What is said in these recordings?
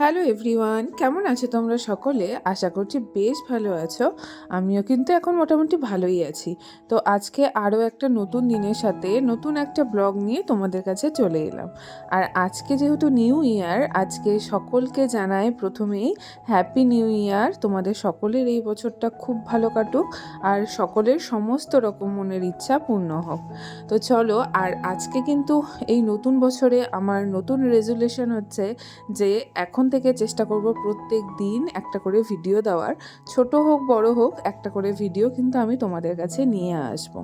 Hello everyone, কেমন আছো তোমরা সকলে? আশা করছি বেশ ভালো আছো। আমিও কিন্তু এখন মোটামুটি ভালোই আছি। তো আজকে আরও একটা নতুন দিনের সাথে নতুন একটা ব্লগ নিয়ে তোমাদের কাছে চলে এলাম। আর আজকে যেহেতু নিউ ইয়ার, আজকে সকলকে জানাই প্রথমেই হ্যাপি নিউ ইয়ার। তোমাদের সকলের এই বছরটা খুব ভালো কাটুক আর সকলের সমস্ত রকম মনের ইচ্ছা পূর্ণ হোক। তো চলো, আর আজকে কিন্তু এই নতুন বছরে আমার নতুন রেজুলেশন হচ্ছে যে এখন থেকে চেষ্টা করব প্রত্যেক দিন একটা করে ভিডিও দেওয়ার। ছোট হোক বড় হোক, একটা করে ভিডিও কিন্তু আমি তোমাদের কাছে নিয়ে আসব।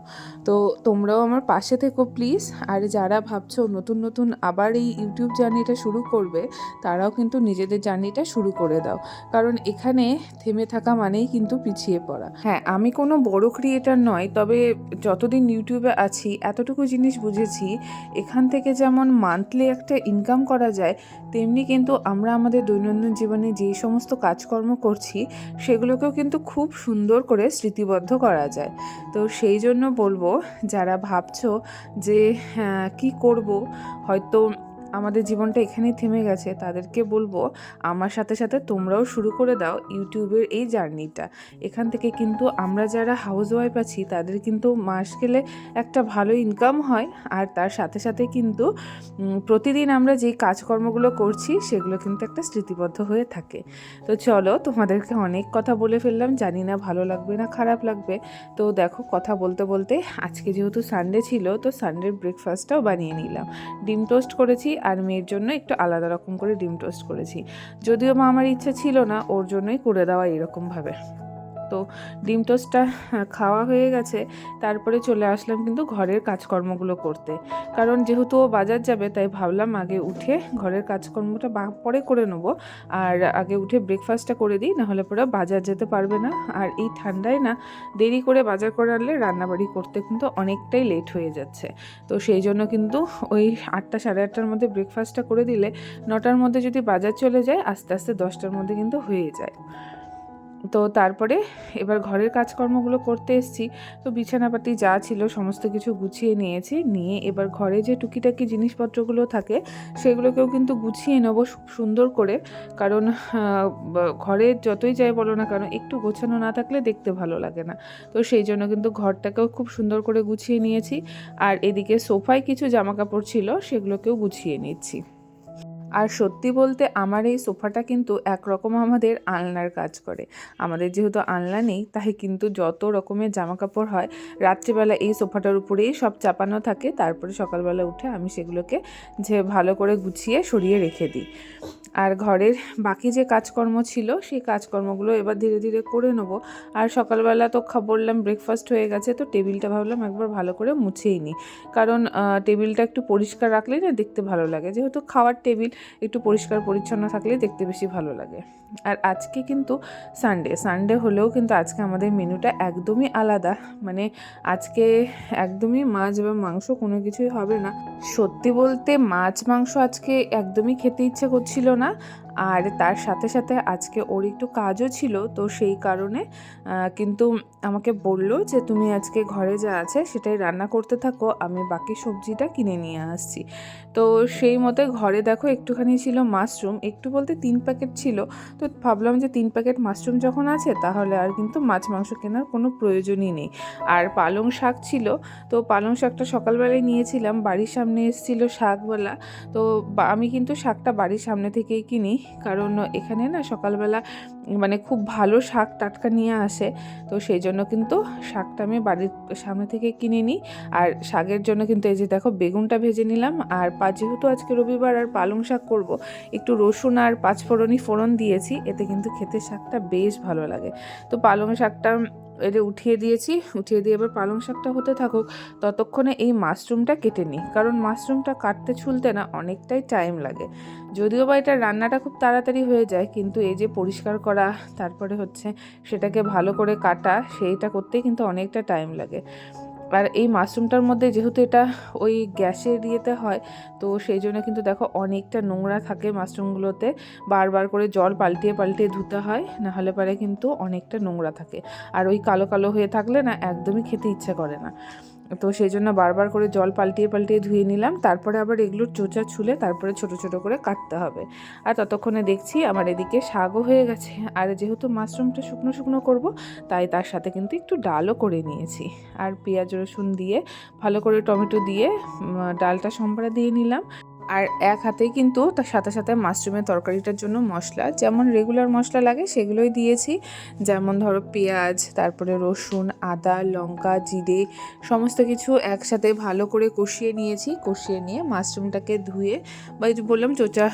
তো তোমরাও আমার পাশে থেকো প্লিজ। আর যারা ভাবছো নতুন নতুন আবার এই ইউটিউব জার্নিটা শুরু করবে, তারাও কিন্তু নিজেদের জার্নিটা শুরু করে দাও। কারণ এখানে থেমে থাকা মানেই কিন্তু পিছিয়ে পড়া। হ্যাঁ, আমি কোনো বড় ক্রিয়েটার নয়, তবে যতদিন ইউটিউবে আছি এতটুকু জিনিস বুঝেছি, এখান থেকে যেমন মান্থলি একটা ইনকাম করা যায়, তেমনি কিন্তু আমরা আমাদের দৈনন্দিন জীবনে যেই সমস্ত কাজকর্ম করছি সেগুলোকেও কিন্তু খুব সুন্দর করে স্মৃতিবদ্ধ করা যায়। তো সেই জন্য বলবো, যারা ভাবছো যে কি করব, হয়তো আমাদের জীবনটা এখানেই থেমে গেছে, তাদেরকে বলবো আমার সাথে সাথে তোমরাও শুরু করে দাও ইউটিউবের এই জার্নিটা। এখান থেকে কিন্তু আমরা যারা হাউস ওয়াইফ আছি তাদের কিন্তু মাস গেলে একটা ভালো ইনকাম হয়। আর তার সাথে সাথে কিন্তু প্রতিদিন আমরা যেই কাজকর্মগুলো করছি সেগুলো কিন্তু একটা স্মৃতিবদ্ধ হয়ে থাকে। তো চলো, তোমাদেরকে অনেক কথা বলে ফেললাম, জানি না ভালো লাগবে না খারাপ লাগবে। তো দেখো, কথা বলতে বলতে আজকে যেহেতু সানডে ছিল, তো সানডের ব্রেকফাস্টটাও বানিয়ে নিলাম। ডিম টোস্ট করেছি আর মেয়ের জন্য একটু আলাদা রকম করে ডিম টোস্ট করেছি। যদিও মা আমার ইচ্ছা ছিল না, ওর জন্যই করে দেওয়া এরকমভাবে। তো ডিম টোস্টটা খাওয়া হয়ে গেছে, তারপরে চলে আসলাম কিন্তু ঘরের কাজকর্মগুলো করতে। কারণ যেহেতু ও বাজার যাবে, তাই ভাবলাম আগে উঠে ঘরের কাজকর্মটা পরে করে নেবো, আর আগে উঠে ব্রেকফাস্টটা করে দিই, নাহলে পরে বাজার যেতে পারবে না। আর এই ঠান্ডায় না দেরি করে বাজার করে আনলে রান্নাবাড়ি করতে কিন্তু অনেকটাই লেট হয়ে যাচ্ছে। তো সেই জন্য কিন্তু ওই 8টা সাড়ে 8টার মধ্যে ব্রেকফাস্টটা করে দিলে 9টার মধ্যে যদি বাজার চলে যায়, আস্তে আস্তে 10টার মধ্যে কিন্তু হয়ে যায়। তো তারপরে এবার ঘরের কাজকর্মগুলো করতে এসেছি। তো বিছানাপাতি যা ছিল সমস্ত কিছু গুছিয়ে নিয়েছি, নিয়ে এবার ঘরে যে টুকিটাকি জিনিসপত্রগুলো থাকে সেগুলোকেও কিন্তু গুছিয়ে নেবো সুন্দর করে। কারণ ঘরে যতই যাই বলো না কেন, একটু গোছানো না থাকলে দেখতে ভালো লাগে না। তো সেই জন্য কিন্তু ঘরটাকেও খুব সুন্দর করে গুছিয়ে নিয়েছি। আর এদিকে সোফায় কিছু জামাকাপড় ছিল, সেগুলোকেও গুছিয়ে নিচ্ছি। আর সত্যি বলতে আমার এই সোফাটা কিন্তু একরকম আমাদের আলনার কাজ করে। আমাদের যেহেতু আলনা নেই, তাই কিন্তু যত রকমের জামাকাপড় হয় রাত্রিবেলা এই সোফাটার উপরেই সব চাপানো থাকে। তারপরে সকালবেলা উঠে আমি সেগুলোকে যে ভালো করে গুছিয়ে সরিয়ে রেখে দিই। আর ঘরের বাকি যে কাজকর্ম ছিল সেই কাজকর্মগুলো এবার ধীরে ধীরে করে নেবো। আর সকালবেলা তো বললাম ব্রেকফাস্ট হয়ে গেছে, তো টেবিলটা ভাবলাম একবার ভালো করে মুছেই নিই। কারণ টেবিলটা একটু পরিষ্কার রাখলেই না দেখতে ভালো লাগে, যেহেতু খাওয়ার টেবিল, একটু পরিষ্কার পরিচ্ছন্ন থাকলে দেখতে বেশি ভালো লাগে। আর আজকে কিন্তু সানডে হলেও কিন্তু আজকে আমাদের মেনুটা একদমই আলাদা। মানে আজকে একদমই মাছ বা মাংস কোনো কিছুই হবে না। সত্যি বলতে মাছ মাংস আজকে একদমই খেতে ইচ্ছে করছিল না। আর তার সাথে সাথে আজকে ওর একটু কাজও ছিল, তো সেই কারণে কিন্তু আমাকে বলল যে তুমি আজকে ঘরে যা আছে সেটাই রান্না করতে থাকো, আমি বাকি সবজিটা কিনে নিয়ে আসছি। তো সেই মতে ঘরে দেখো একটুখানি ছিল মাশরুম, একটু বলতে 3 প্যাকেট ছিল। তো ভাবলাম যে 3 প্যাকেট মাশরুম যখন আছে, তাহলে আর কিন্তু মাছ মাংস কেনার কোনো প্রয়োজনই নেই। আর পালং শাক ছিল, তো পালং শাকটা সকালবেলায় নিয়েছিলাম, বাড়ির সামনে এসেছিলো শাকওয়ালা। তো আমি কিন্তু শাকটা বাড়ির সামনে থেকেই কিনি, কারণ এখানে না সকালবেলা মানে খুব ভালো শাক টাটকা নিয়ে আসে। তো সেই জন্য কিন্তু শাকটা আমি বাড়ির সামনে থেকে কিনে নিই। আর শাকের জন্য কিন্তু এই যে দেখো বেগুনটা ভেজে নিলাম। আর যেহেতু আজকে রবিবার আর পালং শাক করব, একটু রসুন আর পাঁচফোড়নই ফোড়ন দিয়েছি, এতে কিন্তু খেতে শাকটা বেশ ভালো লাগে। তো পালং শাকটা এটা উঠিয়ে দিয়েছি, উঠিয়ে দিয়ে এবার পালং শাকটা হতে থাকুক, ততক্ষণে এই মাশরুমটা কেটে নিই। কারণ মাশরুমটা কাটতে ছুলতে না অনেকটাই টাইম লাগে। যদিও বা এটা রান্নাটা খুব তাড়াতাড়ি হয়ে যায়, কিন্তু এই যে পরিষ্কার করা, তারপরে হচ্ছে সেটাকে ভালো করে কাটা, সেইটা করতেই কিন্তু অনেকটা টাইম লাগে। আর এই মাশরুমটার মধ্যে যেহেতু এটা ওই গ্যাসের ইয়েতে হয়, তো সেই জন্য কিন্তু দেখো অনেকটা নোংরা থাকে মাশরুমগুলোতে। বারবার করে জল পাল্টিয়ে পাল্টিয়ে ধুতে হয়, নাহলে পরে কিন্তু অনেকটা নোংরা থাকে। আর ওই কালো কালো হয়ে থাকলে না একদমই খেতে ইচ্ছে করে না। তো সেই জন্য বারবার করে জল পাল্টিয়ে পাল্টিয়ে ধুয়ে নিলাম। তারপরে আবার এগুলোর চোচা ছুলে তারপরে ছোট ছোট করে কাটতে হবে। আর ততক্ষণে দেখছি আমার এদিকে শাকও হয়ে গেছে। আর যেহেতু মাশরুমটা শুকনো শুকনো করব, তাই তার সাথে কিন্তু একটু ডালও করে নিয়েছি। আর পেঁয়াজ রসুন দিয়ে ভালো করে টমেটো দিয়ে ডালটা সম্বরা দিয়ে নিলাম। আর এক হাতেই কিন্তু তার সাথে সাথে মাশরুমের তরকারিটার জন্য মশলা, যেমন রেগুলার মশলা লাগে সেগুলোই দিয়েছি। যেমন ধরো পেঁয়াজ, তারপরে রসুন, আদা, লঙ্কা, জিরে সমস্ত কিছু একসাথে ভালো করে কষিয়ে নিয়েছি। কষিয়ে নিয়ে মাশরুমটাকে ধুয়ে, বা এই যে বললাম চোচা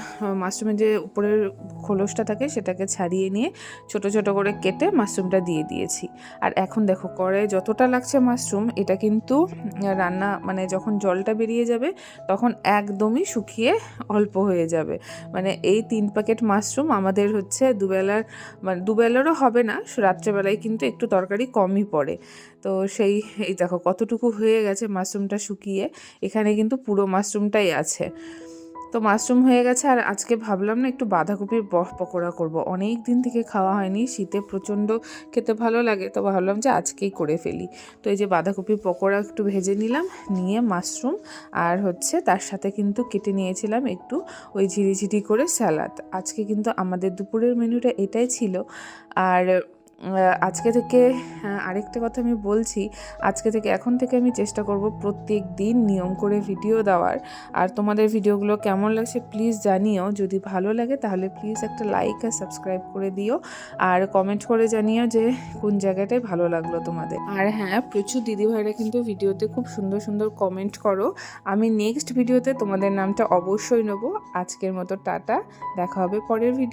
মাশরুমের যে উপরের খোলসটা থাকে সেটাকে ছাড়িয়ে নিয়ে ছোট ছোট করে কেটে মাশরুমটা দিয়ে দিয়েছি। আর এখন দেখো কড়াইয়ে যতটা লাগছে মাশরুম, এটা কিন্তু রান্না মানে যখন জলটা বেরিয়ে যাবে তখন একদমই শুকিয়ে অল্প হয়ে যাবে। মানে এই 3 প্যাকেট মাশরুম আমাদের হচ্ছে দুবেলার, মানে দুবেলারও হবে না, রাত্রেবেলায় কিন্তু একটু তরকারি কমই পড়ে। তো এই দেখো কতটুকু হয়ে গেছে মাশরুমটা শুকিয়ে, এখানে কিন্তু পুরো মাশরুমটাই আছে। তো মাশরুম হয়ে গেছে। আর আজকে ভাবলাম না একটু বাঁধাকপির পকোড়া করব, অনেক দিন থেকে খাওয়া হয়নি, শীতে প্রচণ্ড খেতে ভালো লাগে, তো ভাবলাম যে আজকেই করে ফেলি। তো এই যে বাঁধাকপির পকোড়া একটু ভেজে নিলাম, নিয়ে মাশরুম আর হচ্ছে তার সাথে কিন্তু কেটে নিয়েছিলাম একটু ওই ঝিরিঝিরি করে স্যালাড। আজকে কিন্তু আমাদের দুপুরের মেনুটা এটাই ছিল। আর আজকে থেকে আরেকটা কথা আমি বলছি, আজকে থেকে এখন থেকে আমি চেষ্টা করব প্রত্যেক দিন নিয়ম করে ভিডিও দেওয়ার। আর তোমাদের ভিডিওগুলো কেমন লাগছে প্লিজ জানিও। যদি ভালো লাগে তাহলে প্লিজ একটা লাইক আর সাবস্ক্রাইব করে দিও, আর কমেন্ট করে জানিও যে কোন জায়গাটায় ভালো লাগলো তোমাদের। আর হ্যাঁ, প্রচুর দিদিভাইরা কিন্তু ভিডিওতে খুব সুন্দর সুন্দর কমেন্ট করো। আমি নেক্সট ভিডিওতে তোমাদের নামটা অবশ্যই নেবো। আজকের মতো টাটা, দেখা হবে পরের ভিডিও।